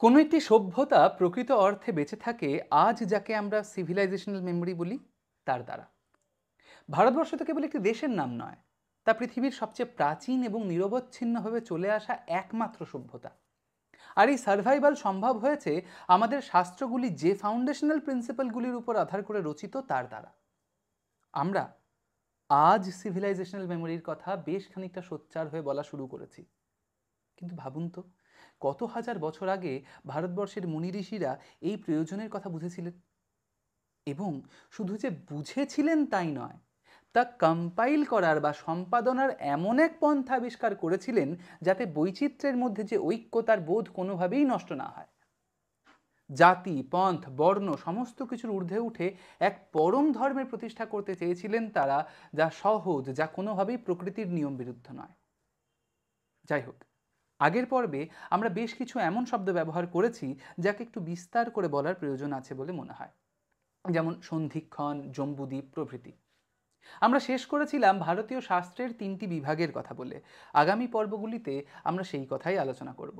কোনো একটি সভ্যতা প্রকৃত অর্থে বেঁচে থাকে আজ যাকে আমরা সিভিলাইজেশনাল মেমোরি বলি তার দ্বারা। ভারতবর্ষ তো কেবল একটি দেশের নাম নয়, তা পৃথিবীর সবচেয়ে প্রাচীন এবং নিরবচ্ছিন্নভাবে চলে আসা একমাত্র সভ্যতা। আর এই সার্ভাইভাল সম্ভব হয়েছে আমাদের শাস্ত্রগুলি যে ফাউন্ডেশনাল প্রিন্সিপালগুলির উপর আধার করে রচিত তার দ্বারা। আমরা আজ সিভিলাইজেশনাল মেমোরির কথা বেশ খানিকটা সোচ্চার হয়ে বলা শুরু করেছি, কিন্তু ভাবুন তো, কত হাজার বছর আগে ভারতবর্ষের মুনি ঋষিরা এই প্রয়োজনের কথা বুঝেছিলেন। এবং শুধু যে বুঝেছিলেন তাই নয়, তা কম্পাইল করার বা সম্পাদনার এমন এক পন্থা আবিষ্কার করেছিলেন যাতে বৈচিত্র্যের মধ্যে যে ঐক্যতার বোধ কোনোভাবেই নষ্ট না হয়। জাতি, পন্থ, বর্ণ সমস্ত কিছুর ঊর্ধ্বে উঠে এক পরম ধর্মের প্রতিষ্ঠা করতে চেয়েছিলেন তারা, যা সহজ, যা কোনোভাবেই প্রকৃতির নিয়ম বিরুদ্ধ নয়। যাই হোক, আগের পর্বে আমরা বেশ কিছু এমন শব্দ ব্যবহার করেছি যাকে একটু বিস্তার করে বলার প্রয়োজন আছে বলে মনে হয়, যেমন সন্ধিক্ষণ, জম্বুদ্বীপ প্রভৃতি। আমরা শেষ করেছিলাম ভারতীয় শাস্ত্রের তিনটি বিভাগের কথা বলে। আগামী পর্বগুলিতে আমরা সেই কথাই আলোচনা করব।